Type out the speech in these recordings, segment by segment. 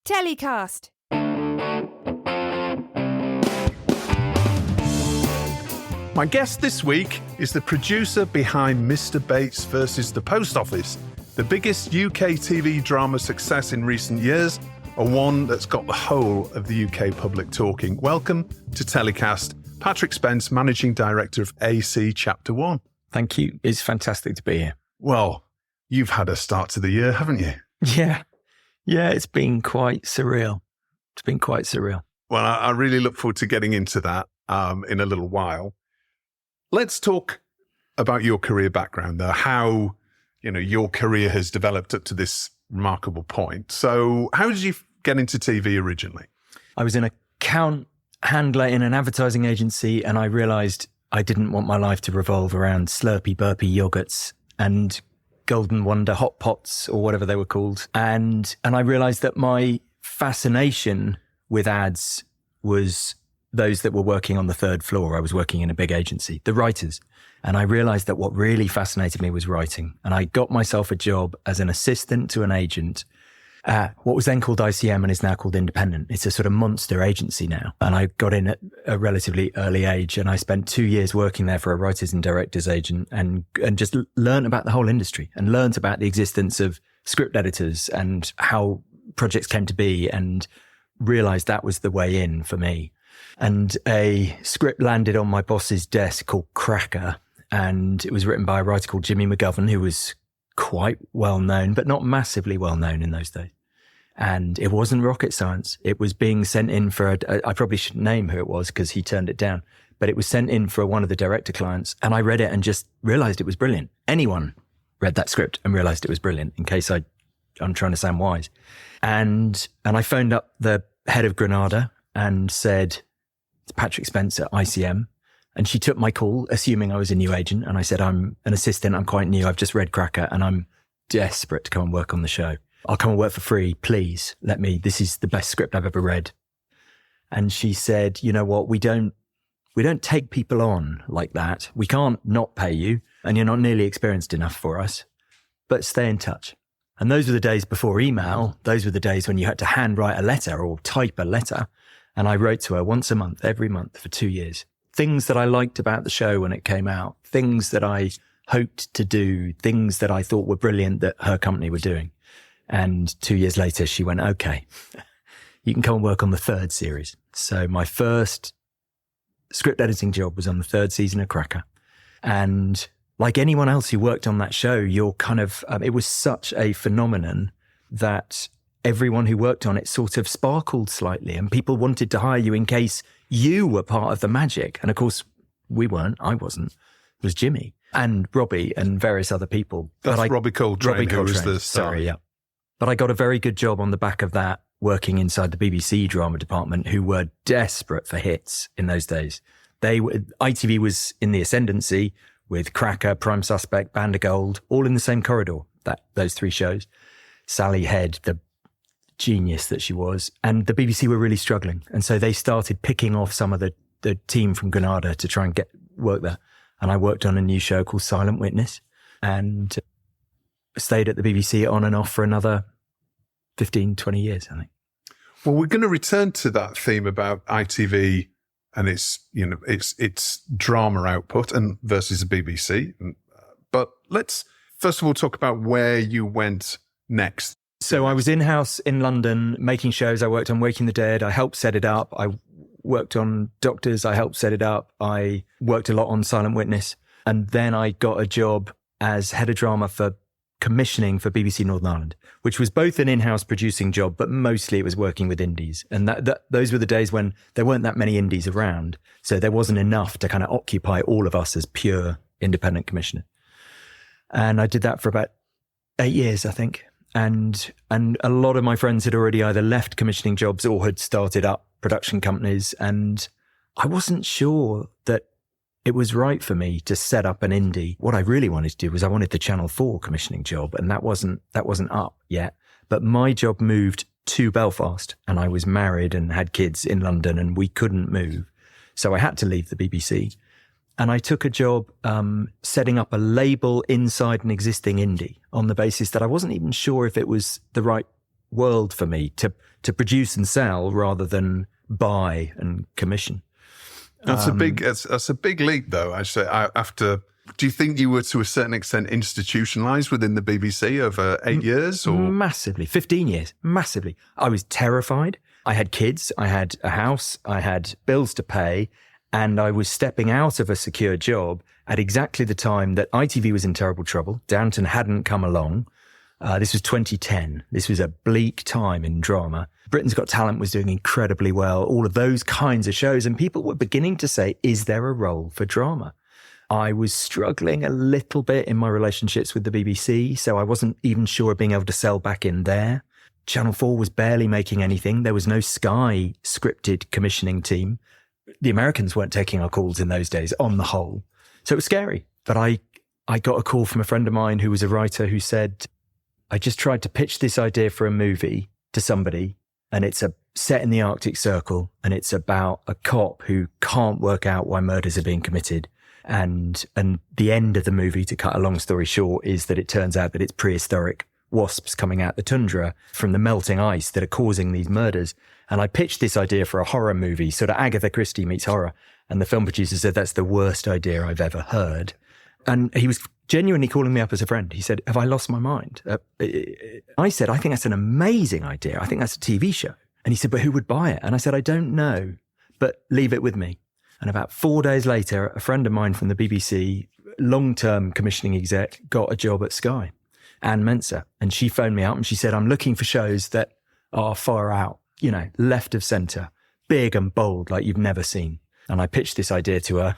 Telecast. My guest this week is the producer behind Mr. Bates versus the Post Office, the biggest UK TV drama success in recent years, or one that's got the whole of the UK public talking. Welcome to Telecast, Patrick Spence, Managing Director of AC Chapter 1. Thank you. It's fantastic to be here. Well, you've had a start to the year, haven't you? Yeah, it's been quite surreal. Well, I really look forward to getting into that in a little while. Let's talk about your career background, though, how your career has developed up to this remarkable point. So how did you get into TV originally? I was an account handler in an advertising agency, and I realised I didn't want my life to revolve around Slurpee Burpee yogurts and Golden Wonder hot pots or whatever they were called. And I realised that my fascination with ads was those that were working on the third floor. I was working in a big agency, the writers. And I realised that what really fascinated me was writing. And I got myself a job as an assistant to an agent at what was then called ICM and is now called Independent. It's a sort of monster agency now. And I got in at a relatively early age, and I spent 2 years working there for a writers and directors agent and just learned about the whole industry and learned about the existence of script editors and how projects came to be, and realised that was the way in for me. And a script landed on my boss's desk called Cracker, and it was written by a writer called Jimmy McGovern, who was quite well known, but not massively well known in those days. And it wasn't rocket science. It was being sent in for, I probably shouldn't name who it was because he turned it down, but it was sent in for one of the director clients. And I read it and just realised it was brilliant. Anyone read that script and realised it was brilliant, in case I'm trying to sound wise. And I phoned up the head of Granada and said, it's Patrick Spence at ICM. And she took my call, assuming I was a new agent. And I said, I'm an assistant. I'm quite new. I've just read Cracker and I'm desperate to come and work on the show. I'll come and work for free. Please let me. This is the best script I've ever read. And she said, you know what? We don't take people on like that. We can't not pay you, and you're not nearly experienced enough for us, but stay in touch. And those were the days before email. Those were the days when you had to handwrite a letter or type a letter. And I wrote to her once a month, every month for 2 years. Things that I liked about the show when it came out, things that I hoped to do, things that I thought were brilliant that her company were doing. And 2 years later, she went, okay, you can come and work on the third series. So my first script editing job was on the third season of Cracker. And like anyone else who worked on that show, you're kind of, it was such a phenomenon that everyone who worked on it sort of sparkled slightly, and people wanted to hire you in case you were part of the magic. And of course, we weren't. I wasn't. It was Jimmy and Robbie and various other people. That's Robbie Coltrane, who was the star. Sorry, yeah. But I got a very good job on the back of that, working inside the BBC drama department, who were desperate for hits in those days. ITV was in the ascendancy with Cracker, Prime Suspect, Band of Gold, all in the same corridor, those three shows. Sally Head, the genius that she was, and the BBC were really struggling. And so they started picking off some of the team from Granada to try and get work there. And I worked on a new show called Silent Witness and stayed at the BBC on and off for another 15, 20 years, I think. Well, we're going to return to that theme about ITV and its drama output and versus the BBC. But let's first of all talk about where you went next. So I was in-house in London making shows. I worked on Waking the Dead. I helped set it up. I worked on Doctors. I helped set it up. I worked a lot on Silent Witness. And then I got a job as head of drama for commissioning for BBC Northern Ireland, which was both an in-house producing job, but mostly it was working with indies. And those were the days when there weren't that many indies around. So there wasn't enough to kind of occupy all of us as pure independent commissioner. And I did that for about 8 years, I think. And a lot of my friends had already either left commissioning jobs or had started up production companies. And I wasn't sure that it was right for me to set up an indie. What I really wanted to do was I wanted the Channel 4 commissioning job, and that wasn't up yet. But my job moved to Belfast, and I was married and had kids in London, and we couldn't move. So I had to leave the BBC. And I took a job setting up a label inside an existing indie on the basis that I wasn't even sure if it was the right world for me to produce and sell rather than buy and commission. That's a big leap, though. Do you think you were to a certain extent institutionalized within the BBC over 8 years? Or Massively, 15 years, massively. I was terrified. I had kids, I had a house, I had bills to pay, and I was stepping out of a secure job at exactly the time that ITV was in terrible trouble. Downton hadn't come along. This was 2010. This was a bleak time in drama. Britain's Got Talent was doing incredibly well, all of those kinds of shows, and people were beginning to say, is there a role for drama? I was struggling a little bit in my relationships with the BBC, so I wasn't even sure of being able to sell back in there. Channel 4 was barely making anything. There was no Sky scripted commissioning team. The Americans weren't taking our calls in those days on the whole. So it was scary. But I got a call from a friend of mine who was a writer who said, I just tried to pitch this idea for a movie to somebody, and it's set in the Arctic Circle, and it's about a cop who can't work out why murders are being committed. And the end of the movie, to cut a long story short, is that it turns out that it's prehistoric wasps coming out the tundra from the melting ice that are causing these murders. And I pitched this idea for a horror movie, sort of Agatha Christie meets horror. And the film producer said, that's the worst idea I've ever heard. And he was genuinely calling me up as a friend. He said, have I lost my mind? I said, I think that's an amazing idea. I think that's a TV show. And he said, but who would buy it? And I said, I don't know, but leave it with me. And about 4 days later, a friend of mine from the BBC, long-term commissioning exec, got a job at Sky, Anne Menser. And she phoned me up and she said, I'm looking for shows that are far out, left of centre, big and bold, like you've never seen. And I pitched this idea to her.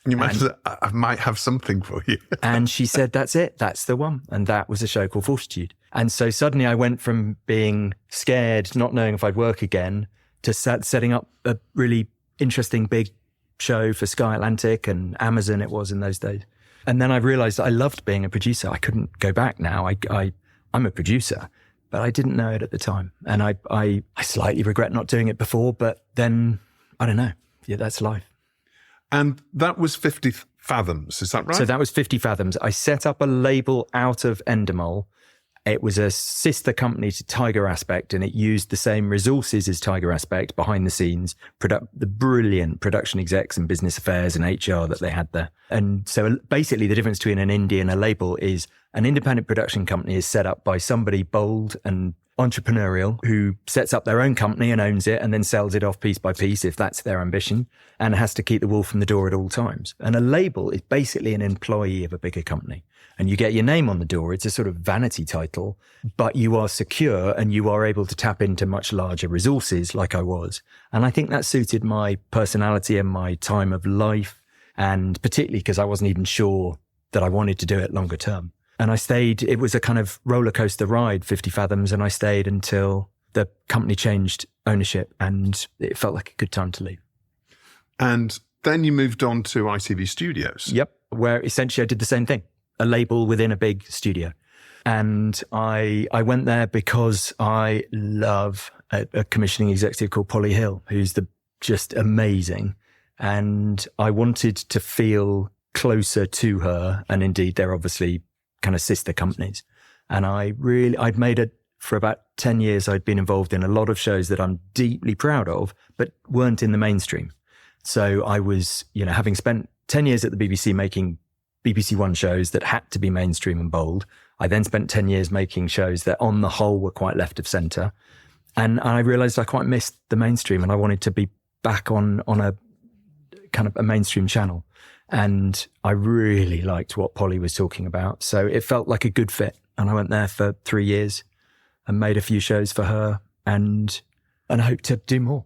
I might have something for you. And she said, that's it. That's the one. And that was a show called Fortitude. And so suddenly I went from being scared, not knowing if I'd work again, to setting up a really interesting big show for Sky Atlantic and Amazon it was in those days. And then I realized that I loved being a producer. I couldn't go back now. I'm a producer, but I didn't know it at the time. And I slightly regret not doing it before, but then, I don't know. Yeah, that's life. And that was 50 Fathoms, is that right? So that was 50 Fathoms. I set up a label out of Endemol. It was a sister company to Tiger Aspect, and it used the same resources as Tiger Aspect behind the scenes, the brilliant production execs and business affairs and HR that they had there. And so basically the difference between an indie and a label is an independent production company is set up by somebody bold and entrepreneurial who sets up their own company and owns it and then sells it off piece by piece if that's their ambition, and has to keep the wolf from the door at all times. And a label is basically an employee of a bigger company. And you get your name on the door. It's a sort of vanity title, but you are secure and you are able to tap into much larger resources like I was. And I think that suited my personality and my time of life, and particularly because I wasn't even sure that I wanted to do it longer term. And I stayed, it was a kind of roller coaster ride, 50 Fathoms, and I stayed until the company changed ownership and it felt like a good time to leave. And then you moved on to ITV Studios. Yep, where essentially I did the same thing. A label within a big studio. And I went there because I love a commissioning executive called Polly Hill, who's just amazing. And I wanted to feel closer to her. And indeed, they're obviously kind of sister companies. And I'd made it for about 10 years. I'd been involved in a lot of shows that I'm deeply proud of, but weren't in the mainstream. So I was, having spent 10 years at the BBC making BBC One shows that had to be mainstream and bold. I then spent 10 years making shows that on the whole were quite left of centre. And I realised I quite missed the mainstream and I wanted to be back on a kind of a mainstream channel. And I really liked what Polly was talking about. So it felt like a good fit. And I went there for 3 years and made a few shows for her and I hope to do more.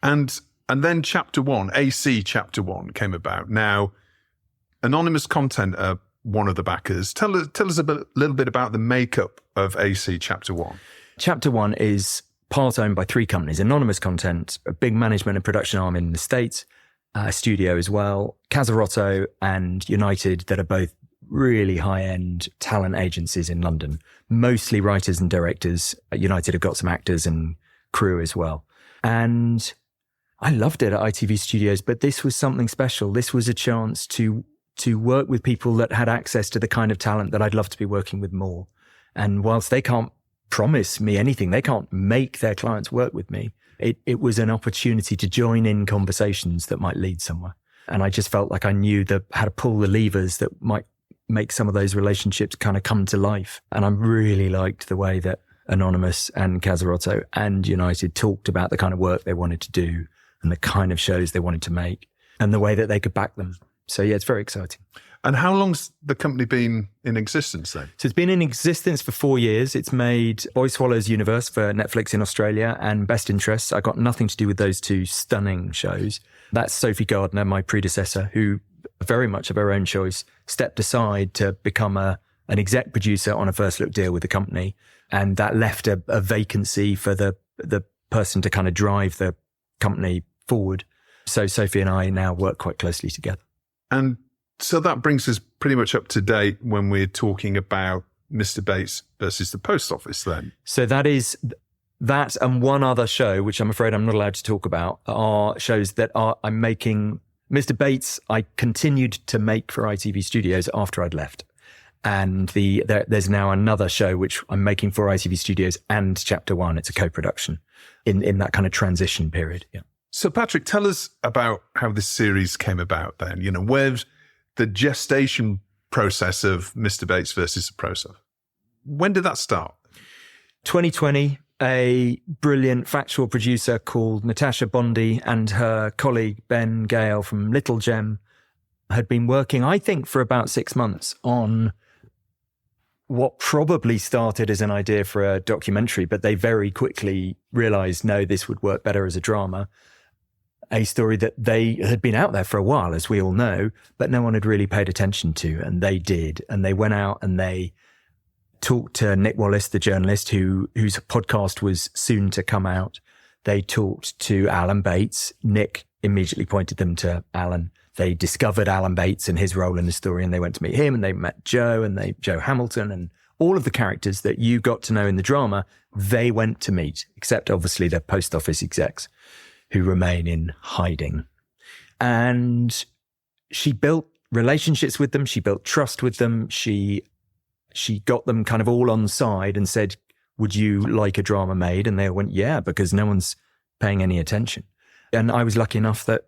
And then Chapter 1, AC Chapter 1 came about. Now, Anonymous Content are one of the backers. Tell us a little bit about the makeup of AC Chapter 1. Chapter 1 is part owned by 3 companies. Anonymous Content, a big management and production arm in the States, a studio as well, Casarotto and United, that are both really high-end talent agencies in London, mostly writers and directors. United have got some actors and crew as well. And I loved it at ITV Studios, but this was something special. This was a chance to work with people that had access to the kind of talent that I'd love to be working with more. And whilst they can't promise me anything. They can't make their clients work with me. It was an opportunity to join in conversations that might lead somewhere. And I just felt like I knew how to pull the levers that might make some of those relationships kind of come to life. And I really liked the way that Anonymous and Casarotto and United talked about the kind of work they wanted to do and the kind of shows they wanted to make and the way that they could back them. So yeah, it's very exciting. And how long's the company been in existence then? So it's been in existence for 4 years. It's made Boy Swallows Universe for Netflix in Australia and Best Interests. I got nothing to do with those two stunning shows. That's Sophie Gardner, my predecessor, who very much of her own choice stepped aside to become an exec producer on a first look deal with the company. And that left a vacancy for the person to kind of drive the company forward. So Sophie and I now work quite closely together. And so that brings us pretty much up to date when we're talking about Mr. Bates versus the Post Office then. So that is that and one other show, which I'm afraid I'm not allowed to talk about, are shows that I'm making. Mr. Bates, I continued to make for ITV Studios after I'd left. And there's now another show which I'm making for ITV Studios and Chapter One. It's a co-production in that kind of transition period. Yeah. So Patrick, tell us about how this series came about then. You know, where's the gestation process of Mr. Bates versus the Post Office? When did that start? 2020, a brilliant factual producer called Natasha Bondi and her colleague Ben Gale from Little Gem had been working, I think, for about 6 months on what probably started as an idea for a documentary, but they very quickly realized, no, this would work better as a drama. A story that they had been out there for a while, as we all know, but no one had really paid attention to, and they did. And they went out and they talked to Nick Wallace, the journalist, whose podcast was soon to come out. They talked to Alan Bates. Nick immediately pointed them to Alan. They discovered Alan Bates and his role in the story, and they went to meet him, and they met Joe Hamilton, and all of the characters that you got to know in the drama, they went to meet, except obviously the Post Office execs who remain in hiding. And she built relationships with them. She built trust with them. She got them kind of all on side and said, would you like a drama made? And they went, yeah, because no one's paying any attention. And I was lucky enough that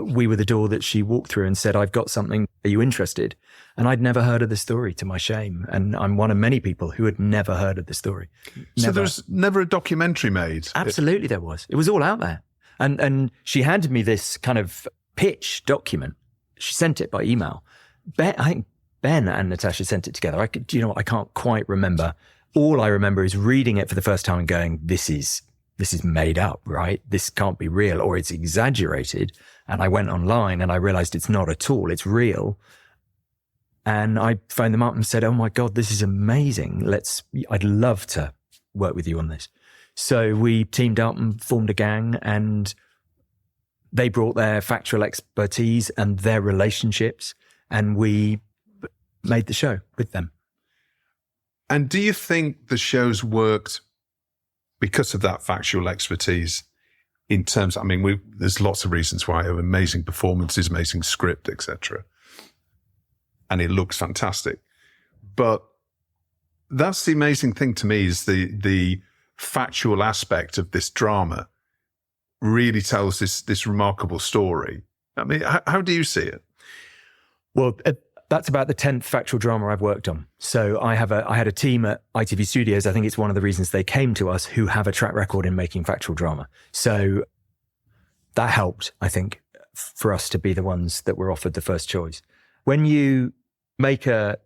we were the door that she walked through and said, I've got something. Are you interested? And I'd never heard of the story, to my shame. And I'm one of many people who had never heard of the story. So there's never a documentary made? Absolutely there was. It was all out there. And she handed me this kind of pitch document. She sent it by email. I think Ben and Natasha sent it together. I can't quite remember. All I remember is reading it for the first time and going, this is made up, right? This can't be real, or it's exaggerated. And I went online and I realized it's not at all. It's real. And I phoned them up and said, oh my God, this is amazing. I'd love to work with you on this. So we teamed up and formed a gang, and they brought their factual expertise and their relationships, and we made the show with them. And do you think the show's worked because of that factual expertise in terms, there's lots of reasons why, amazing performances, amazing script, etc. And it looks fantastic. But that's the amazing thing to me, is the factual aspect of this drama really tells this remarkable story. I mean, how do you see it? Well, that's about the 10th factual drama I've worked on. So I had a team at ITV Studios. I think it's one of the reasons they came to us, who have a track record in making factual drama. So that helped, I think, for us to be the ones that were offered the first choice. When you make a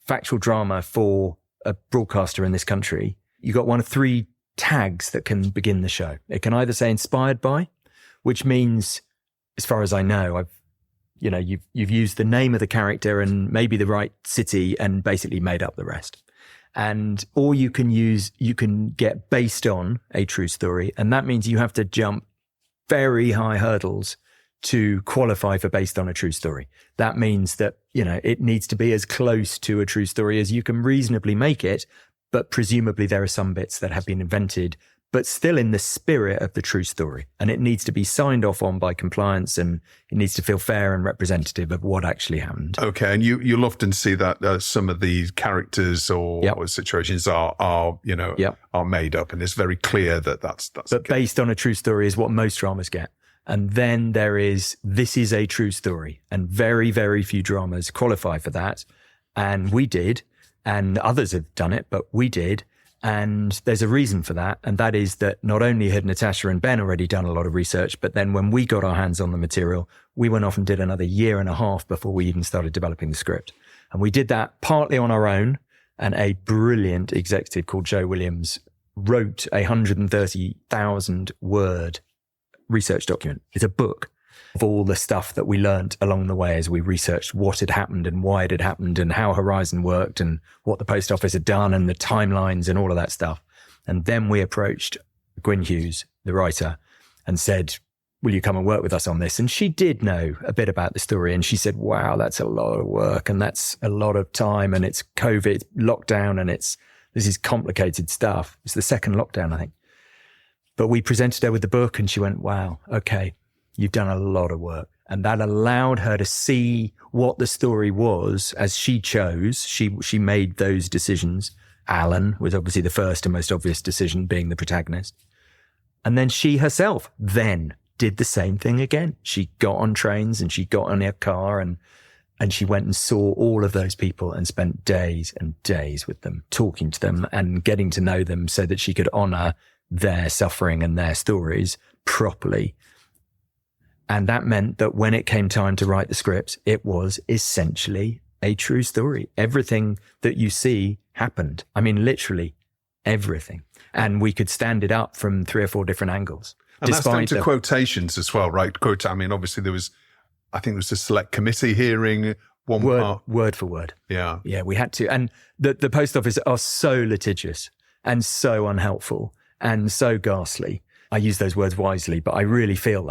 factual drama for a broadcaster in this country, you got one of three tags that can begin the show. It can either say inspired by, which means, as far as I know, you've used the name of the character and maybe the right city and basically made up the rest. Or you can get based on a true story. And that means you have to jump very high hurdles to qualify for based on a true story. That means that, it needs to be as close to a true story as you can reasonably make it, but presumably there are some bits that have been invented but still in the spirit of the true story. And it needs to be signed off on by compliance, and it needs to feel fair and representative of what actually happened. Okay. And you'll often see that some of these characters or situations are made up, and it's very clear that that's but based on a true story is what most dramas get. And then this is a true story, and very, very few dramas qualify for that. And we did, and others have done it, but we did. And there's a reason for that. And that is that not only had Natasha and Ben already done a lot of research, but then when we got our hands on the material, we went off and did another 1.5 years before we even started developing the script. And we did that partly on our own. And a brilliant executive called Joe Williams wrote a 130,000 word research document. It's a book of all the stuff that we learned along the way as we researched what had happened and why it had happened and how Horizon worked and what the post office had done and the timelines and all of that stuff. And then we approached Gwyn Hughes, the writer, and said, will you come and work with us on this? And she did know a bit about the story. And she said, wow, that's a lot of work and that's a lot of time. And it's COVID lockdown and this is complicated stuff. It's the second lockdown, I think. But we presented her with the book and she went, wow, okay, you've done a lot of work. And that allowed her to see what the story was as she chose. She made those decisions. Alan was obviously the first and most obvious decision, being the protagonist. And then she herself then did the same thing again. She got on trains and she got in her car and she went and saw all of those people and spent days and days with them, talking to them and getting to know them so that she could honor their suffering and their stories properly. And that meant that when it came time to write the script, it was essentially a true story. Everything that you see happened. I mean, literally everything. And we could stand it up from 3 or 4 different angles. And that's down to quotations as well, right? I mean, obviously there was a select committee hearing, word for word. Yeah. Yeah, we had to. And the post office are so litigious and so unhelpful and so ghastly. I use those words wisely, but I really feel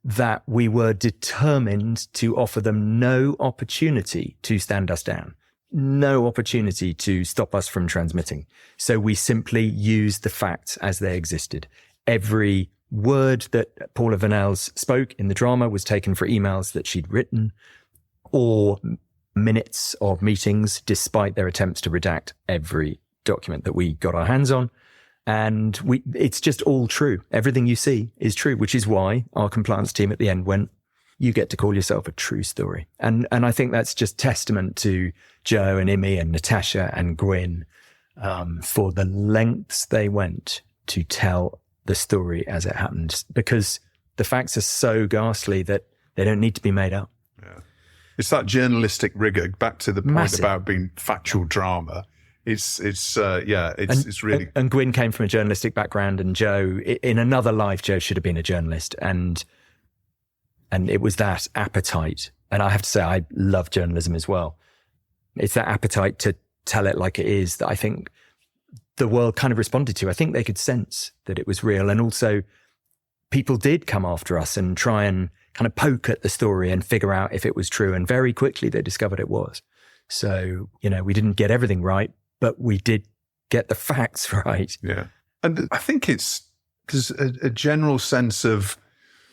that we were determined to offer them no opportunity to stand us down, no opportunity to stop us from transmitting. So we simply used the facts as they existed. Every word that Paula Vanells spoke in the drama was taken for emails that she'd written or minutes of meetings, despite their attempts to redact every document that we got our hands on. And it's just all true. Everything you see is true, which is why our compliance team at the end went, you get to call yourself a true story. And I think that's just testament to Joe and Imi and Natasha and Gwyn for the lengths they went to tell the story as it happened, because the facts are so ghastly that they don't need to be made up. Yeah. It's that journalistic rigor, back to the point Massive. About being factual drama. It's really. And Gwyn came from a journalistic background, and Joe, in another life, Joe should have been a journalist, and it was that appetite. And I have to say, I love journalism as well. It's that appetite to tell it like it is that I think the world kind of responded to. I think they could sense that it was real, and also people did come after us and try and kind of poke at the story and figure out if it was true. And very quickly they discovered it was. So, we didn't get everything right, but we did get the facts right. Yeah. And I think there's a general sense of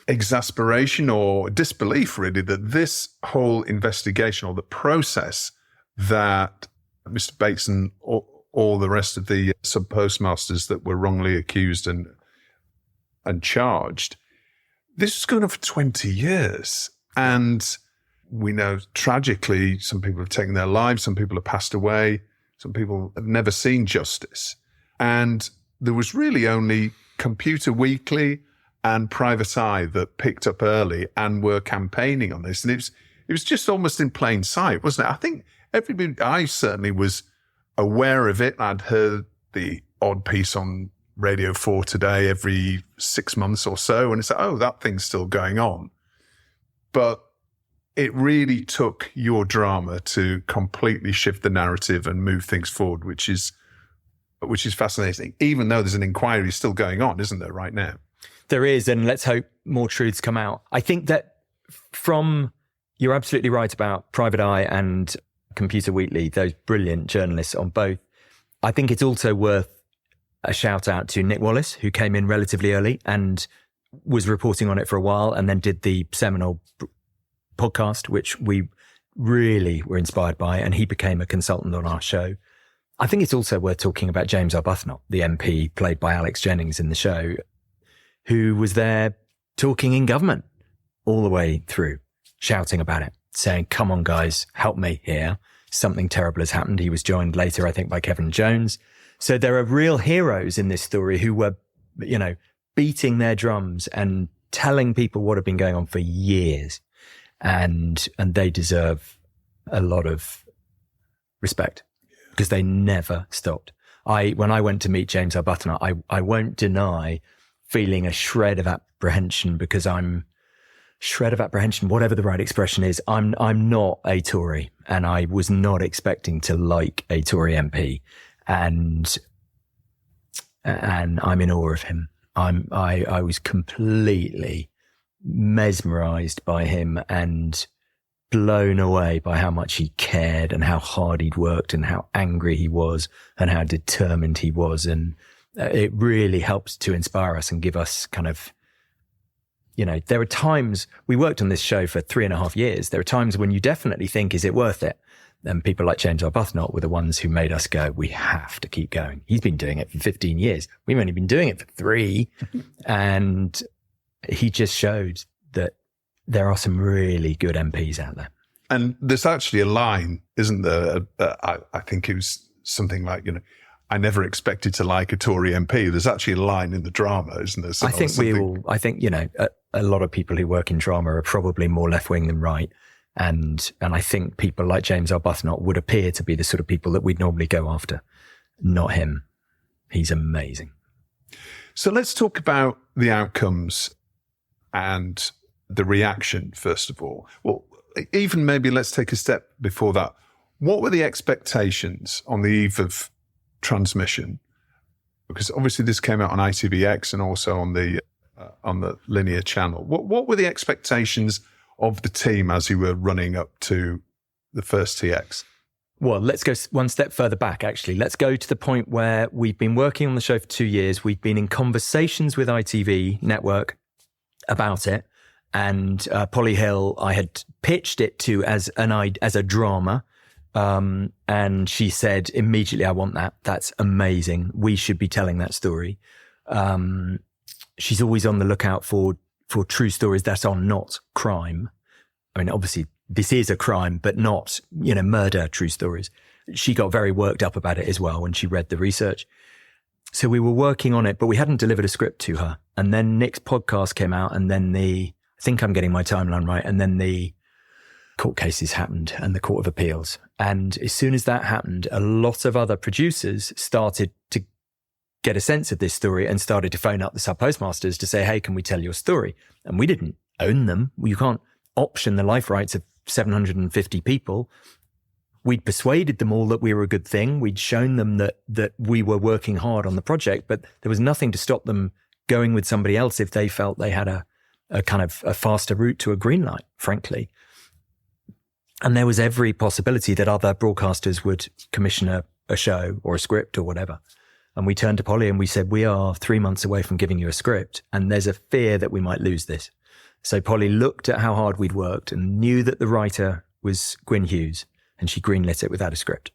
exasperation or disbelief, really, that this whole investigation or the process that Mr. Bates and all the rest of the sub-postmasters that were wrongly accused and charged, this was going on for 20 years. And we know, tragically, some people have taken their lives, some people have passed away, some people have never seen justice. And there was really only Computer Weekly and Private Eye that picked up early and were campaigning on this. And it was just almost in plain sight, wasn't it? I think I certainly was aware of it. I'd heard the odd piece on Radio 4 Today every 6 months or so. And it's like, oh, that thing's still going on. But it really took your drama to completely shift the narrative and move things forward, which is fascinating, even though there's an inquiry still going on, isn't there, right now? There is, and let's hope more truths come out. I think that you're absolutely right about Private Eye and Computer Weekly, those brilliant journalists on both. I think it's also worth a shout out to Nick Wallace, who came in relatively early and was reporting on it for a while, and then did the seminal podcast, which we really were inspired by, and he became a consultant on our show. I think it's also worth talking about James Arbuthnot, the MP played by Alex Jennings in the show, who was there talking in government all the way through, shouting about it, saying, come on, guys, help me here. Something terrible has happened. He was joined later, I think, by Kevin Jones. So there are real heroes in this story who were, beating their drums and telling people what had been going on for years. And they deserve a lot of respect because they never stopped. When I went to meet James Arbuthnot, I won't deny feeling a shred of apprehension, because whatever the right expression is, I'm not a Tory, and I was not expecting to like a Tory MP, and I'm in awe of him. I was completely mesmerized by him and blown away by how much he cared and how hard he'd worked and how angry he was and how determined he was. And it really helps to inspire us and give us kind of, there are times, we worked on this show for 3.5 years. There are times when you definitely think, is it worth it? And people like James Arbuthnot were the ones who made us go, we have to keep going. He's been doing it for 15 years. We've only been doing it for 3. And he just showed that there are some really good MPs out there. And there's actually a line, isn't there? I think it was something like, I never expected to like a Tory MP. There's actually a line in the drama, isn't there? I think a lot of people who work in drama are probably more left-wing than right. And I think people like James Arbuthnot would appear to be the sort of people that we'd normally go after. Not him. He's amazing. So let's talk about the outcomes and the reaction, first of all. Well, even maybe let's take a step before that. What were the expectations on the eve of transmission? Because obviously this came out on ITVX and also on the linear channel. What were the expectations of the team as you were running up to the first TX? Well, let's go one step further back, actually. Let's go to the point where we've been working on the show for 2 years. We've been in conversations with ITV Network about it. And Polly Hill, I had pitched it to as a drama. And she said immediately, I want that. That's amazing. We should be telling that story. She's always on the lookout for true stories that are not crime. I mean, obviously this is a crime, but not, murder true stories. She got very worked up about it as well when she read the research. So we were working on it, but we hadn't delivered a script to her. And then Nick's podcast came out, and then I think I'm getting my timeline right. And then the court cases happened and the Court of Appeals. And as soon as that happened, a lot of other producers started to get a sense of this story and started to phone up the sub-postmasters to say, hey, can we tell your story? And we didn't own them. You can't option the life rights of 750 people. We'd persuaded them all that we were a good thing. We'd shown them that we were working hard on the project, but there was nothing to stop them going with somebody else if they felt they had a kind of a faster route to a green light, frankly. And there was every possibility that other broadcasters would commission a show or a script or whatever. And we turned to Polly and we said, we are 3 months away from giving you a script, and there's a fear that we might lose this. So Polly looked at how hard we'd worked and knew that the writer was Gwyn Hughes, and she greenlit it without a script.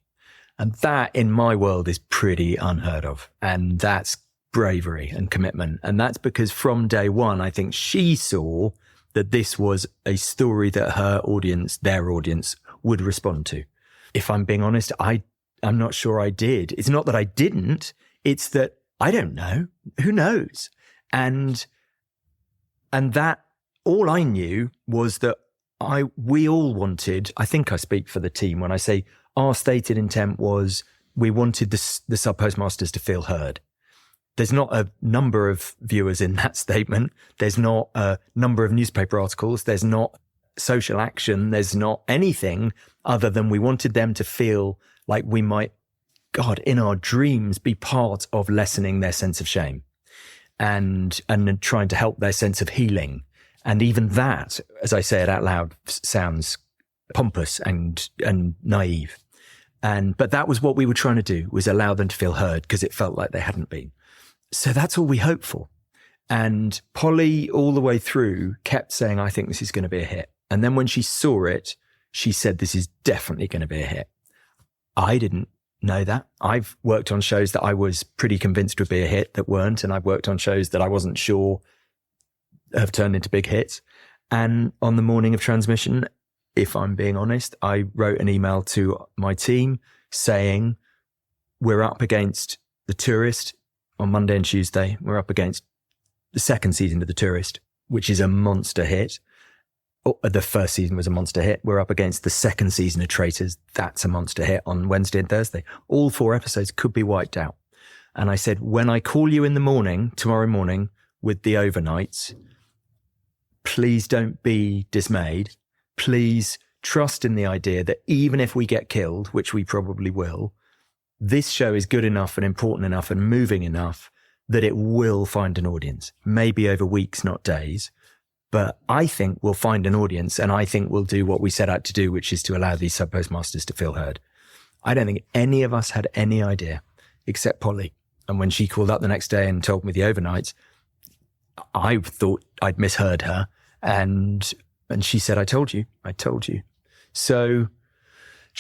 And that, in my world, is pretty unheard of. And that's bravery and commitment. And that's because from day one, I think she saw that this was a story that her audience, their audience, would respond to. If I'm being honest, I'm not sure I did. It's not that I didn't. It's that I don't know. Who knows? And that all I knew was that we all wanted, I think I speak for the team when I say our stated intent was we wanted the sub-postmasters to feel heard. There's not a number of viewers in that statement. There's not a number of newspaper articles. There's not social action. There's not anything other than we wanted them to feel like we might, God, in our dreams, be part of lessening their sense of shame and trying to help their sense of healing. And even that, as I say it out loud, sounds pompous and naive. But that was what we were trying to do, was allow them to feel heard, because it felt like they hadn't been. So that's all we hope for. And Polly, all the way through, kept saying, I think this is going to be a hit. And then when she saw it, she said, this is definitely going to be a hit. I didn't know that. I've worked on shows that I was pretty convinced would be a hit that weren't. And I've worked on shows that I wasn't sure have turned into big hits. And on the morning of transmission, if I'm being honest, I wrote an email to my team saying, we're up against The Tourist on Monday and Tuesday. We're up against the second season of The Tourist, which is a monster hit. The first season was a monster hit. We're up against the second season of Traitors. That's a monster hit on Wednesday and Thursday. All 4 episodes could be wiped out. And I said, when I call you in the morning, tomorrow morning, with the overnights, please don't be dismayed. Please trust in the idea that even if we get killed, which we probably will, this show is good enough and important enough and moving enough that it will find an audience, maybe over weeks, not days. But I think we'll find an audience, and I think we'll do what we set out to do, which is to allow these sub-postmasters to feel heard. I don't think any of us had any idea, except Polly. And when she called up the next day and told me the overnights, I thought I'd misheard her. And she said, I told you. So...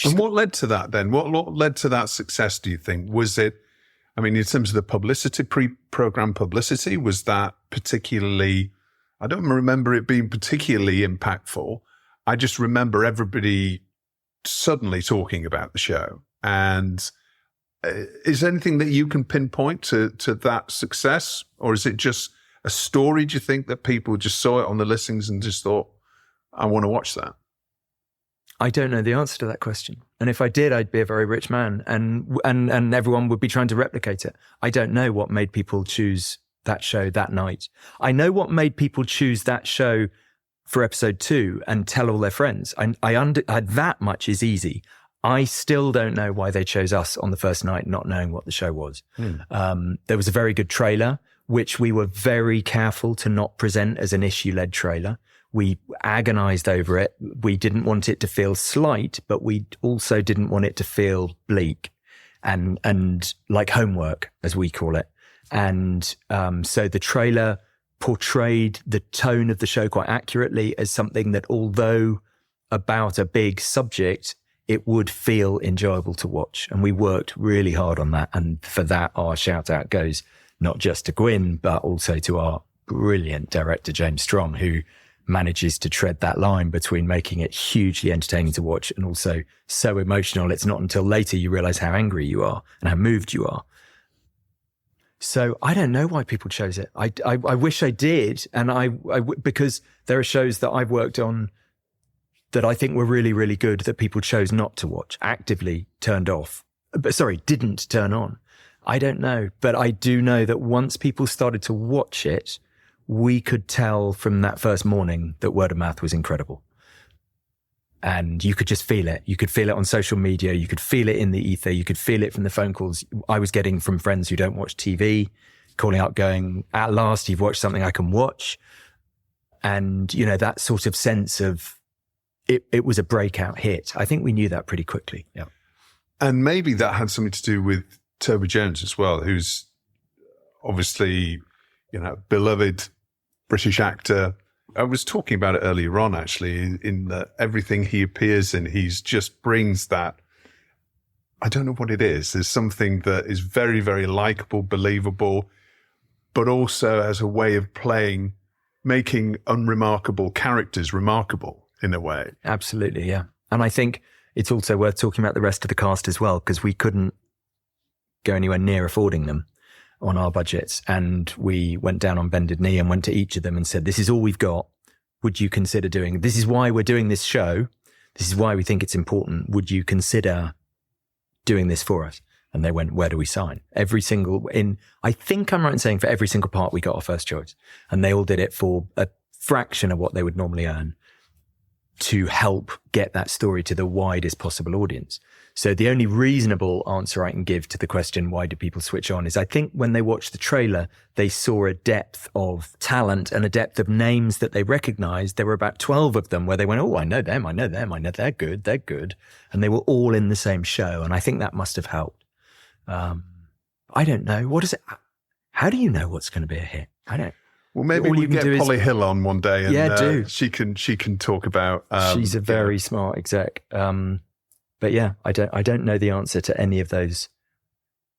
And what led to that then? What led to that success, do you think? Was it, I mean, in terms of the publicity, pre-program publicity, was that particularly, I don't remember it being particularly impactful. I just remember everybody suddenly talking about the show. And is there anything that you can pinpoint to that success? Or is it just a story, do you think, that people just saw it on the listings and just thought, I want to watch that? I don't know the answer to that question. And if I did, I'd be a very rich man and everyone would be trying to replicate it. I don't know what made people choose that show that night. I know what made people choose that show for episode 2 and tell all their friends. That much is easy. I still don't know why they chose us on the first night, not knowing what the show was. There was a very good trailer, which we were very careful to not present as an issue-led trailer. We agonized over it. We didn't want it to feel slight, but we also didn't want it to feel bleak and like homework, as we call it. And so the trailer portrayed the tone of the show quite accurately as something that, although about a big subject, it would feel enjoyable to watch. And we worked really hard on that. And for that, our shout out goes not just to Gwyn, but also to our brilliant director, James Strong, who manages to tread that line between making it hugely entertaining to watch and also so emotional. It's not until later you realize how angry you are and how moved you are. So I don't know why people chose it. I wish I did. And because there are shows that I've worked on that I think were really, really good that people chose not to watch, actively turned off, didn't turn on. I don't know. But I do know that once people started to watch it, we could tell from that first morning that word of mouth was incredible. And you could just feel it. You could feel it on social media. You could feel it in the ether. You could feel it from the phone calls I was getting from friends who don't watch TV, calling up going, at last, you've watched something I can watch. And, you know, that sort of sense of it was a breakout hit. I think we knew that pretty quickly. Yeah. And maybe that had something to do with Toby Jones as well, who's obviously, you know, beloved British actor. I was talking about it earlier on, actually, in that everything he appears in, he's just brings that, I don't know what it is. There's something that is very, very likable, believable, but also as a way of playing, making unremarkable characters remarkable in a way. Absolutely, yeah. And I think it's also worth talking about the rest of the cast as well, because we couldn't go anywhere near affording them on our budgets. And we went down on bended knee and went to each of them and said, this is all we've got. Would you consider doing, this is why we're doing this show. This is why we think it's important. Would you consider doing this for us? And they went, where do we sign? I think I'm right in saying for every single part, we got our first choice. And they all did it for a fraction of what they would normally earn to help get that story to the widest possible audience. So the only reasonable answer I can give to the question, why do people switch on, is I think when they watched the trailer, they saw a depth of talent and a depth of names that they recognized. There were about 12 of them where they went, oh, I know them. I know they're good. And they were all in the same show. And I think that must have helped. I don't know. how do you know what's going to be a hit? I don't. Well, maybe all we you can get do Polly Hill on one day, and do. she can talk about. She's a very smart exec, but yeah, I don't know the answer to any of those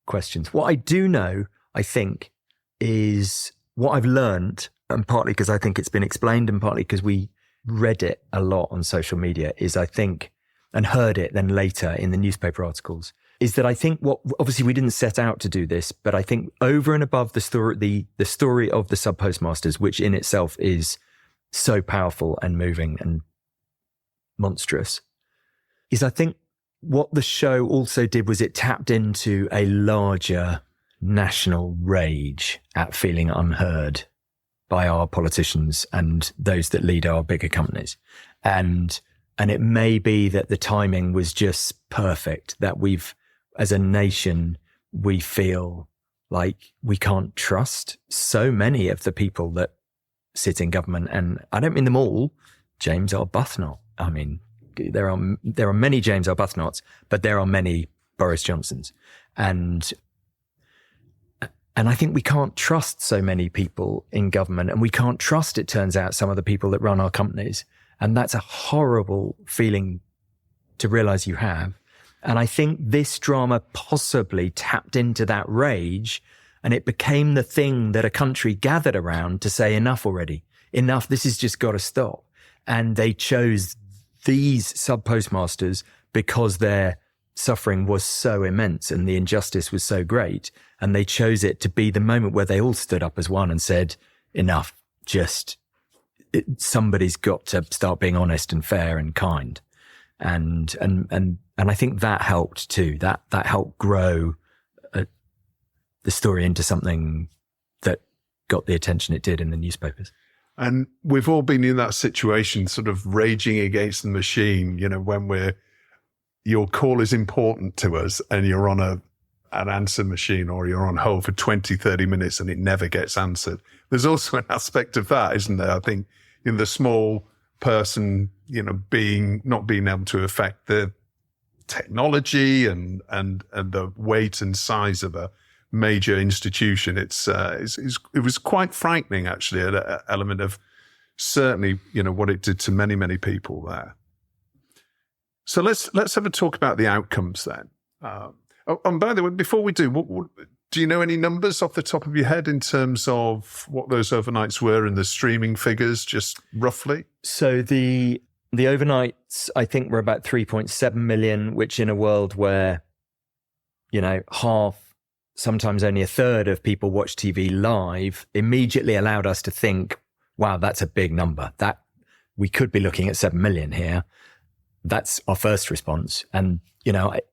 questions. What I do know, I think, is what I've learned, and partly because I think it's been explained, and partly because we read it a lot on social media, is I think, and heard it then later in the newspaper articles, is that I think what, obviously we didn't set out to do this, but I think over and above the story of the sub postmasters, which in itself is so powerful and moving and monstrous, is I think what the show also did was it tapped into a larger national rage at feeling unheard by our politicians and those that lead our bigger companies. And it may be that the timing was just perfect, that we've, as a nation, we feel like we can't trust so many of the people that sit in government. And I don't mean them all. James Arbuthnot. I mean, there are many James Arbuthnot's, but there are many Boris Johnsons. And I think we can't trust so many people in government, and we can't trust, it turns out, some of the people that run our companies. And that's a horrible feeling to realize you have. And I think this drama possibly tapped into that rage, and it became the thing that a country gathered around to say, enough already, enough, this has just got to stop. And they chose these sub-postmasters because their suffering was so immense and the injustice was so great. And they chose it to be the moment where they all stood up as one and said, enough, somebody's got to start being honest and fair and kind. And I think that helped too. That helped grow the story into something that got the attention it did in the newspapers. And we've all been in that situation, sort of raging against the machine, when your call is important to us and you're on an answer machine, or you're on hold for 20, 30 minutes and it never gets answered. There's also an aspect of that, isn't there? I think in the small person, not being able to affect the technology and the weight and size of a major institution. It was quite frightening, actually, an element of certainly, what it did to many, many people there. So let's have a talk about the outcomes then. And by the way, before we do, do you know any numbers off the top of your head in terms of what those overnights were and the streaming figures, just roughly? So the overnights, I think, were about 3.7 million, which in a world where, half, sometimes only a third of people watch TV live, immediately allowed us to think, wow, that's a big number. That we could be looking at 7 million here. That's our first response. And,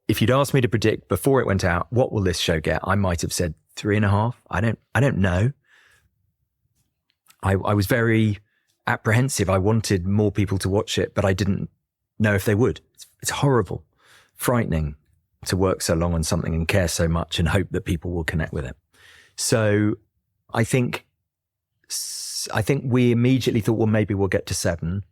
if you'd asked me to predict before it went out, what will this show get? I might have said 3.5. I don't know. I was very apprehensive. I wanted more people to watch it, but I didn't know if they would. It's horrible, frightening to work so long on something and care so much and hope that people will connect with it. So I think we immediately thought, well, maybe we'll get to 7.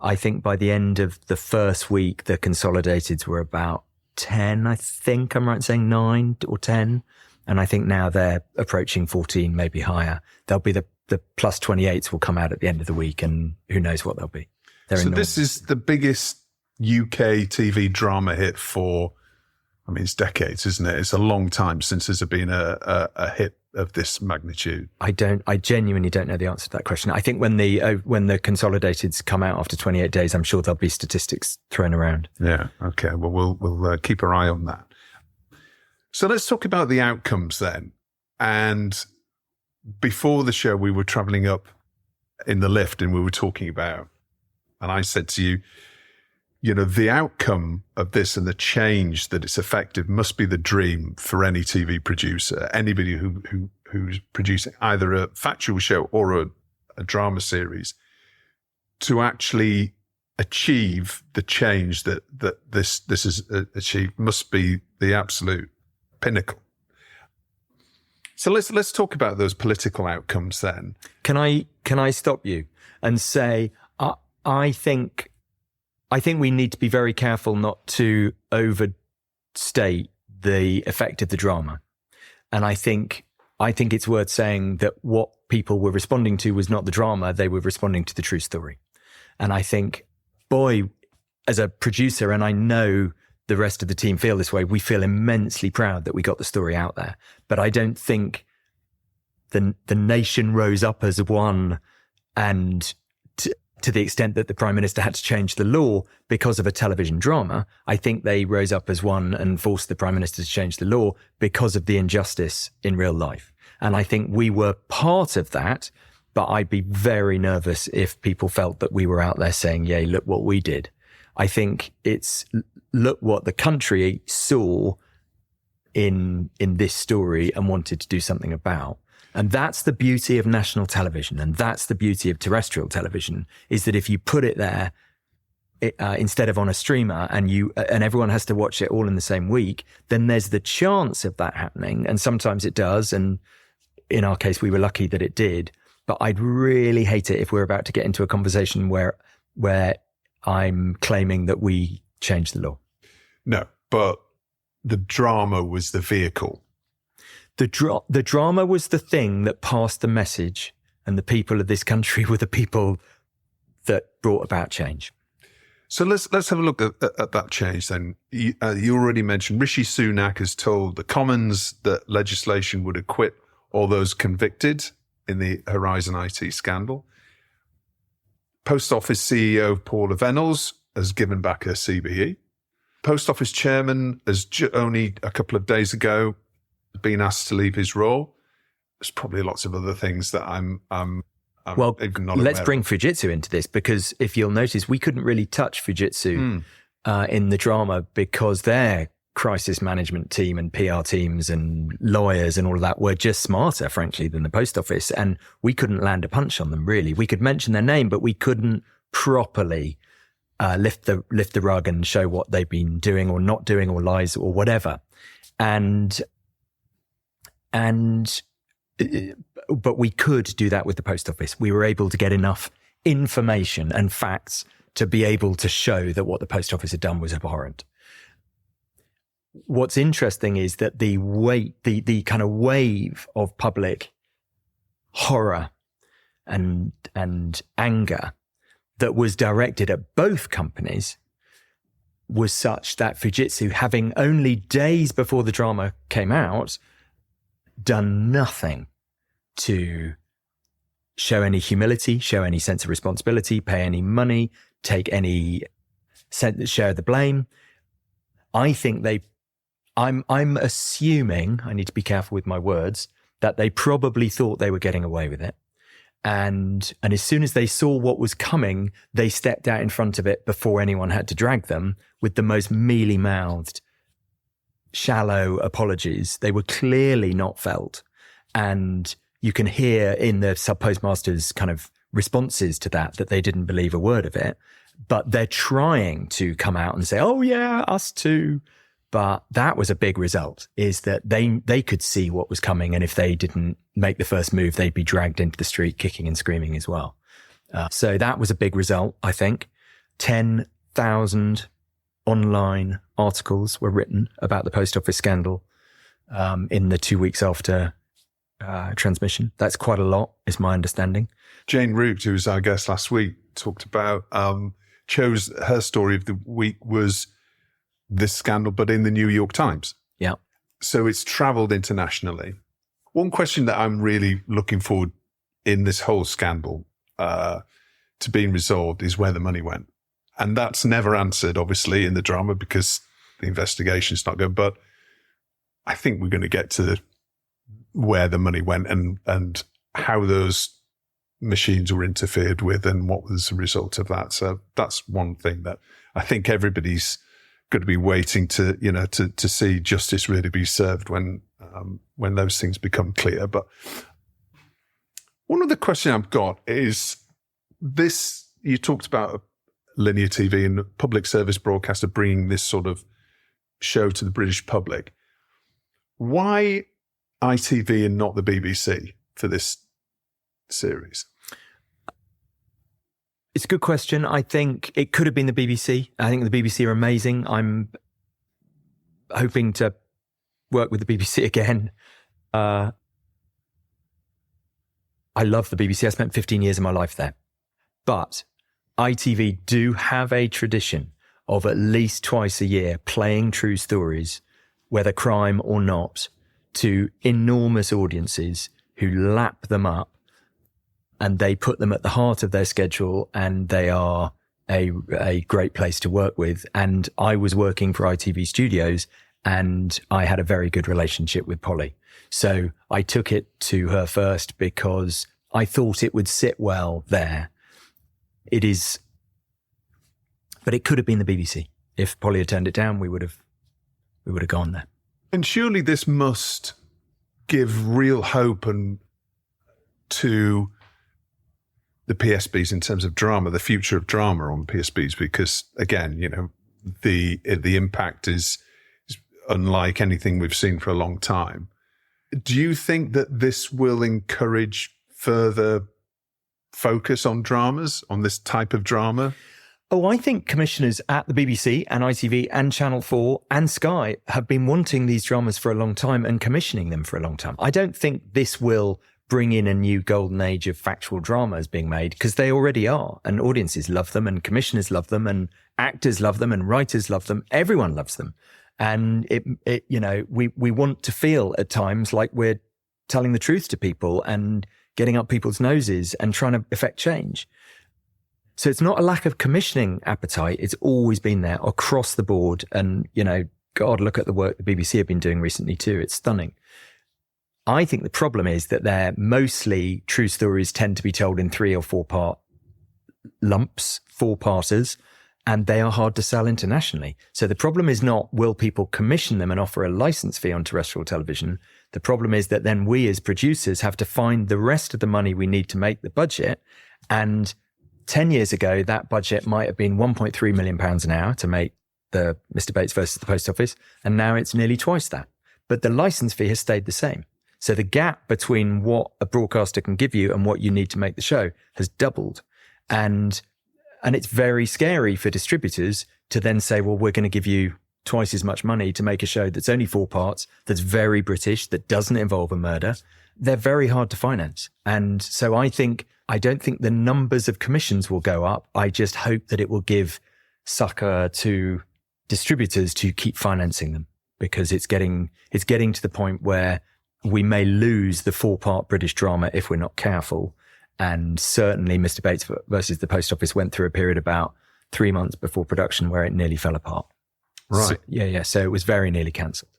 I think by the end of the first week, the consolidateds were about 10. I think I'm right in saying 9 or 10. And I think now they're approaching 14, maybe higher. They'll be the plus 28s will come out at the end of the week, and who knows what they'll be. They're so this is the biggest UK TV drama hit for, it's decades, isn't it? It's a long time since there's been a hit of this magnitude. I genuinely don't know the answer to that question. I think when the consolidateds come out after 28 days, I'm sure there'll be statistics thrown around. Yeah. Okay. Well, we'll keep our eye on that. So let's talk about the outcomes then. And before the show, we were traveling up in the lift and we were talking about, and I said to you, the outcome of this and the change that it's affected must be the dream for any TV producer, anybody who's producing either a factual show or a drama series, to actually achieve the change that this has achieved must be the absolute pinnacle. So let's talk about those political outcomes then. Can I stop you and say I think we need to be very careful not to overstate the effect of the drama. And I think I think it's worth saying that what people were responding to was not the drama. They were responding to the true story. And I think, boy, as a producer, and I know the rest of the team feel this way, we feel immensely proud that we got the story out there. But I don't think the nation rose up as one, and to the extent that the Prime Minister had to change the law because of a television drama. I think they rose up as one and forced the Prime Minister to change the law because of the injustice in real life. And I think we were part of that, but I'd be very nervous if people felt that we were out there saying, "Yay, look what we did." I think it's look what the country saw in this story and wanted to do something about. And that's the beauty of national television. And that's the beauty of terrestrial television, is that if you put it there instead of on a streamer and everyone has to watch it all in the same week, then there's the chance of that happening. And sometimes it does. And in our case, we were lucky that it did. But I'd really hate it if we're about to get into a conversation where I'm claiming that we changed the law. No, but the drama was the vehicle. The drama was the thing that passed the message, and the people of this country were the people that brought about change. So let's have a look at that change then. You already mentioned Rishi Sunak has told the Commons that legislation would acquit all those convicted in the Horizon IT scandal. Post Office CEO Paula Venables has given back her CBE. Post Office Chairman has only a couple of days ago been asked to leave his role. There's probably lots of other things that I'm well, not let's aware bring of. Fujitsu into this, because if you'll notice, we couldn't really touch Fujitsu in the drama because their crisis management team and PR teams and lawyers and all of that were just smarter, frankly, than the Post Office. And we couldn't land a punch on them, really. We could mention their name, but we couldn't properly lift the rug and show what they've been doing or not doing or lies or whatever. But we could do that with the Post Office. We were able to get enough information and facts to be able to show that what the Post Office had done was abhorrent. What's interesting is that the kind of wave of public horror and anger that was directed at both companies was such that Fujitsu, having only days before the drama came out, done nothing to show any humility, show any sense of responsibility, pay any money, take any share of the blame. I think I'm assuming, I need to be careful with my words, that they probably thought they were getting away with it. And as soon as they saw what was coming, they stepped out in front of it before anyone had to drag them with the most mealy-mouthed, shallow apologies. They were clearly not felt. And you can hear in the sub-postmasters' kind of responses to that they didn't believe a word of it. But they're trying to come out and say, "Oh yeah, us too." But that was a big result, is that they could see what was coming. And if they didn't make the first move, they'd be dragged into the street kicking and screaming as well. So that was a big result, I think. 10,000 online articles were written about the Post Office scandal in the 2 weeks after transmission. That's quite a lot, is my understanding. Jane Root, who was our guest last week, talked about, chose her story of the week was this scandal, but in the New York Times. Yeah. So it's traveled internationally. One question that I'm really looking forward in this whole scandal to being resolved is where the money went. And that's never answered, obviously, in the drama because the investigation's not going. But I think we're going to get to where the money went and how those machines were interfered with and what was the result of that. So that's one thing that I think everybody's going to be waiting to see justice really be served when those things become clear. But one other question I've got is this: you talked about linear TV and a public service broadcaster bringing this sort of show to the British public. Why ITV and not the BBC for this series? It's a good question. I think it could have been the BBC. I think the BBC are amazing. I'm hoping to work with the BBC again. I love the BBC. I spent 15 years of my life there. But ITV do have a tradition of at least twice a year playing true stories, whether crime or not, to enormous audiences who lap them up, and they put them at the heart of their schedule, and they are a great place to work with. And I was working for ITV Studios, and I had a very good relationship with Polly. So I took it to her first because I thought it would sit well there. It is, but it could have been the BBC. If Polly had turned it down, we would have gone there. And surely this must give real hope to the PSBs in terms of drama, the future of drama on PSBs, because again, you know, the impact is unlike anything we've seen for a long time. Do you think that this will encourage further focus on dramas, on this type of drama? Oh, I think commissioners at the BBC and ITV and Channel 4 and Sky have been wanting these dramas for a long time and commissioning them for a long time. I don't think this will bring in a new golden age of factual dramas being made, because they already are, and audiences love them, and commissioners love them, and actors love them, and writers love them. Everyone loves them. And it you know, we want to feel at times like we're telling the truth to people and getting up people's noses and trying to effect change. So it's not a lack of commissioning appetite. It's always been there across the board. And, you know, God, look at the work the BBC have been doing recently too. It's stunning. I think the problem is that they're mostly true stories tend to be told in 3 or 4 part lumps, 4-parters, and they are hard to sell internationally. So the problem is not, will people commission them and offer a license fee on terrestrial television? The problem is that then we as producers have to find the rest of the money we need to make the budget. And 10 years ago, that budget might have been £1.3 million an hour to make the Mr. Bates versus the Post Office. And now it's nearly twice that. But the license fee has stayed the same. So the gap between what a broadcaster can give you and what you need to make the show has doubled. And it's very scary for distributors to then say, well, we're going to give you twice as much money to make a show that's only 4 parts, that's very British, that doesn't involve a murder. They're very hard to finance. And so I don't think the numbers of commissions will go up. I just hope that it will give succor to distributors to keep financing them, because it's getting to the point where we may lose the 4-part British drama if we're not careful. And certainly Mr. Bates versus the Post Office went through a period about 3 months before production where it nearly fell apart. Right. So, so it was very nearly cancelled.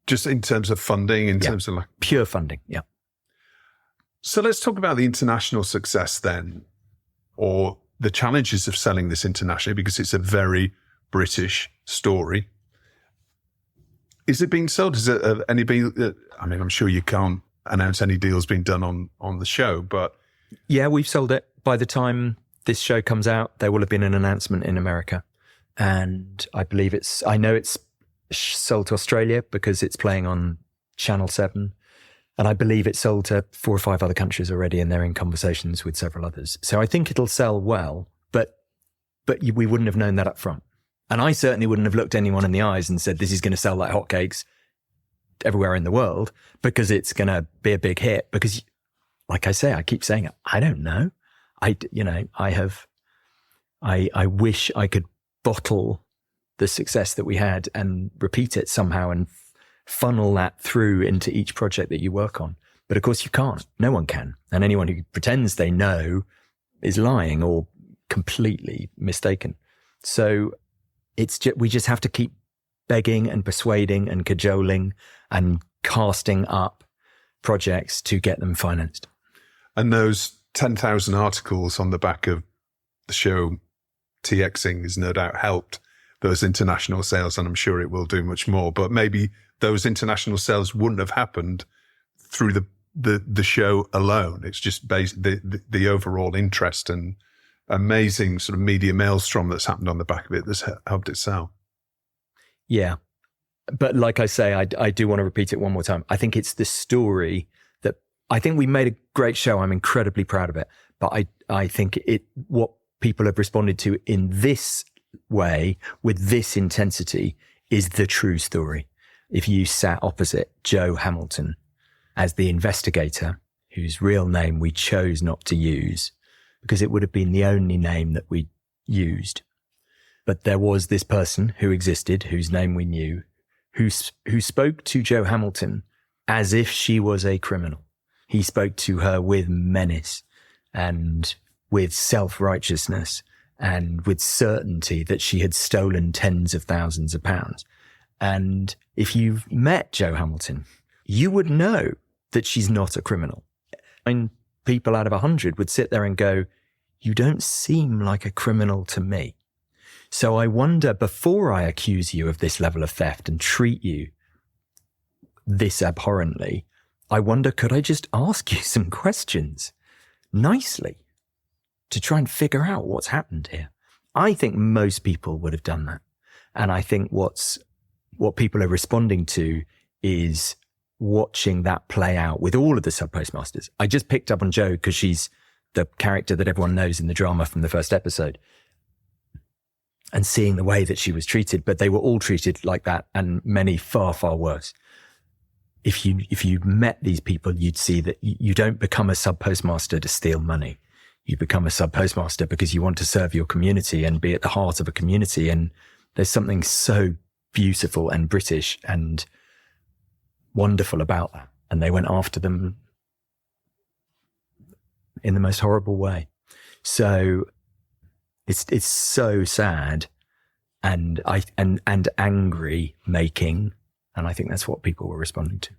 Just in terms of funding, terms of like pure funding. Yeah. So let's talk about the international success then, or the challenges of selling this internationally, because it's a very British story. Is it being sold? Is it I mean, I'm sure you can't announce any deals being done on the show, but... Yeah, we've sold it. By the time this show comes out, there will have been an announcement in America. And I know it's sold to Australia because it's playing on Channel 7. And I believe it's sold to 4 or 5 other countries already, and they're in conversations with several others. So I think it'll sell well, but we wouldn't have known that up front. And I certainly wouldn't have looked anyone in the eyes and said, this is going to sell like hotcakes everywhere in the world because it's going to be a big hit. Because, like I say, I keep saying it, I don't know. I wish I could bottle the success that we had and repeat it somehow and funnel that through into each project that you work on. But of course you can't. No one can. And anyone who pretends they know is lying or completely mistaken. So we just have to keep begging and persuading and cajoling and casting up projects to get them financed. And those 10,000 articles on the back of the show TXing has no doubt helped those international sales, and I'm sure it will do much more. But maybe those international sales wouldn't have happened through the show alone. It's just the overall interest and amazing sort of media maelstrom that's happened on the back of it that's helped it sell. Yeah. But like I say, I do want to repeat it one more time. I think it's the story that I think we made a great show. I'm incredibly proud of it. But I think what people have responded to in this way with this intensity is the true story. If you sat opposite Joe Hamilton as the investigator whose real name we chose not to use because it would have been the only name that we used. But there was this person who existed, whose name we knew, who spoke to Jo Hamilton as if she was a criminal. He spoke to her with menace and with self-righteousness and with certainty that she had stolen tens of thousands of pounds. And if you've met Jo Hamilton, you would know that she's not a criminal. And people out of 100 would sit there and go, you don't seem like a criminal to me. So I wonder, before I accuse you of this level of theft and treat you this abhorrently, I wonder, could I just ask you some questions nicely to try and figure out what's happened here? I think most people would have done that. And I think what people are responding to is watching that play out with all of the sub-postmasters. I just picked up on Jo because she's the character that everyone knows in the drama from the first episode, and seeing the way that she was treated, but they were all treated like that, and many far, far worse. If you met these people, you'd see that you don't become a sub-postmaster to steal money. You become a sub-postmaster because you want to serve your community and be at the heart of a community. And there's something so beautiful and British and wonderful about that. And they went after them in the most horrible way. So it's so sad and angry making. And I think that's what people were responding to.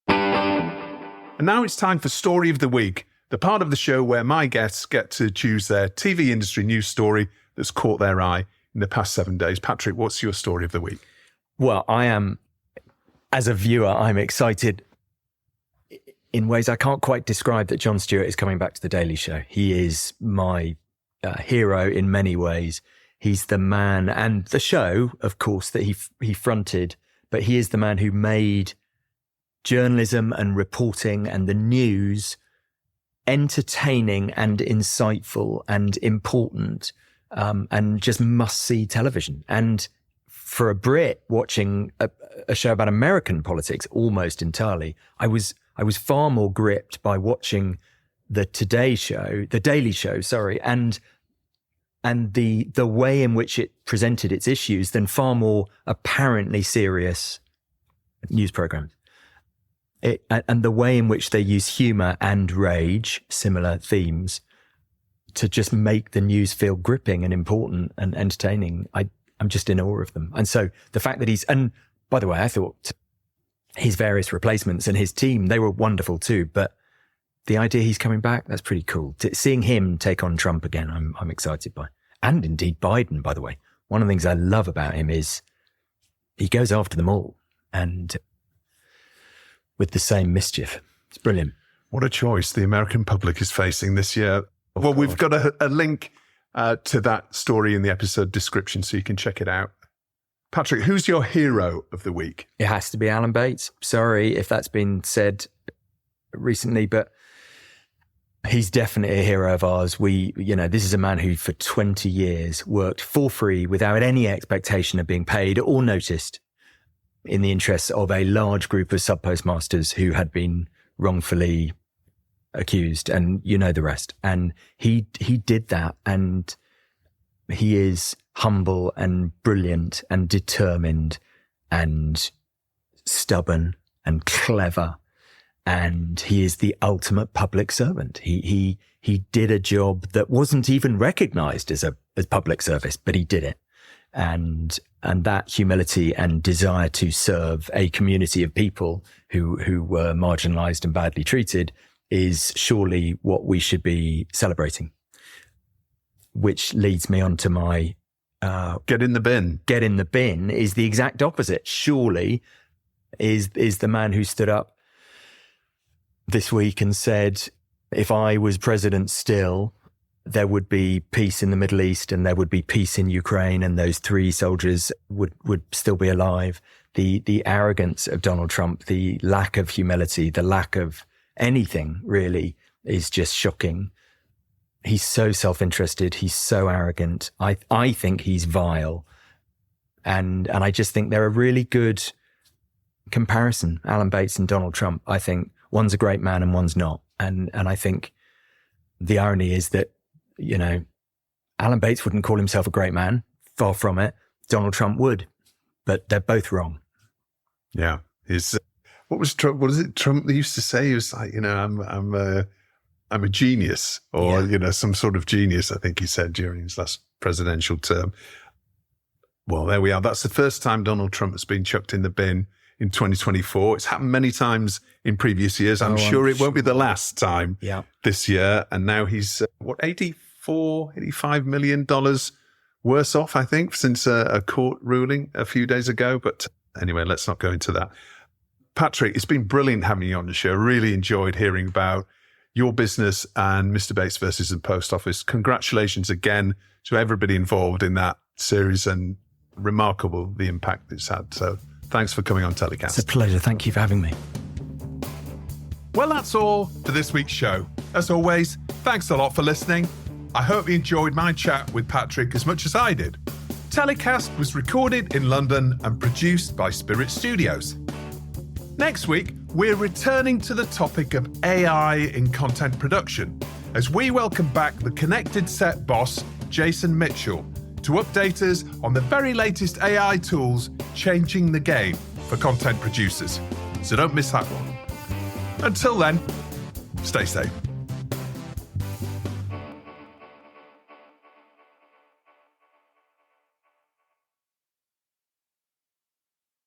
And now it's time for Story of the Week, the part of the show where my guests get to choose their TV industry news story that's caught their eye in the past 7 days. Patrick, what's your Story of the Week? Well, I am, as a viewer, I'm excited in ways I can't quite describe that Jon Stewart is coming back to The Daily Show. He is my hero in many ways. He's the man, and the show, of course, that he fronted, but he is the man who made journalism and reporting and the news entertaining and insightful and important, and just must-see television. And for a Brit watching a show about American politics almost entirely, I was far more gripped by watching the Daily Show, and the way in which it presented its issues than far more apparently serious news programs. And the way in which they use humour and rage, similar themes, to just make the news feel gripping and important and entertaining. I'm just in awe of them. And so the fact that and by the way, I thought his various replacements and his team, they were wonderful too. But the idea he's coming back, that's pretty cool. Seeing him take on Trump again, I'm excited by. And indeed Biden, by the way. One of the things I love about him is he goes after them all, and with the same mischief. It's brilliant. What a choice the American public is facing this year. Oh, well, God. we've got a link to that story in the episode description so you can check it out. Patrick, who's your hero of the week? It has to be Alan Bates. Sorry if that's been said recently, but he's definitely a hero of ours. This is a man who for 20 years worked for free without any expectation of being paid or noticed in the interests of a large group of sub-postmasters who had been wrongfully accused, and you know the rest. And he did that, and he is humble and brilliant and determined and stubborn and clever, and he is the ultimate public servant. He did a job that wasn't even recognized as public service, but he did it. And that humility and desire to serve a community of people who were marginalized and badly treated is surely what we should be celebrating. Which leads me on to my get in the bin. Get in the bin is the exact opposite. Surely is the man who stood up this week and said, if I was president still, there would be peace in the Middle East and there would be peace in Ukraine, and those 3 soldiers would still be alive. The arrogance of Donald Trump, the lack of humility, the lack of anything really is just shocking. He's so self-interested. He's so arrogant. I think he's vile. And I just think they're a really good comparison, Alan Bates and Donald Trump. I think one's a great man and one's not. And I think the irony is that, you know, Alan Bates wouldn't call himself a great man, far from it. Donald Trump would, but they're both wrong. Yeah. What was Trump? What is it Trump used to say? He was like, you know, I'm a genius, or, you know, some sort of genius, I think he said during his last presidential term. Well, there we are. That's the first time Donald Trump has been chucked in the bin in 2024. It's happened many times in previous years. I'm sure it won't be the last time this year. And now he's, $85 million worse off, I think, since a court ruling a few days ago. But anyway, let's not go into that. Patrick, it's been brilliant having you on the show. Really enjoyed hearing about your business and Mr. Bates versus the Post Office. Congratulations again to everybody involved in that series, and remarkable the impact it's had. So thanks for coming on Telecast. It's a pleasure. Thank you for having me. Well, that's all for this week's show. As always, thanks a lot for listening. I hope you enjoyed my chat with Patrick as much as I did. Telecast was recorded in London and produced by Spirit Studios. Next week, we're returning to the topic of AI in content production as we welcome back the Connected Set boss, Jason Mitchell, to update us on the very latest AI tools changing the game for content producers. So don't miss that one. Until then, stay safe.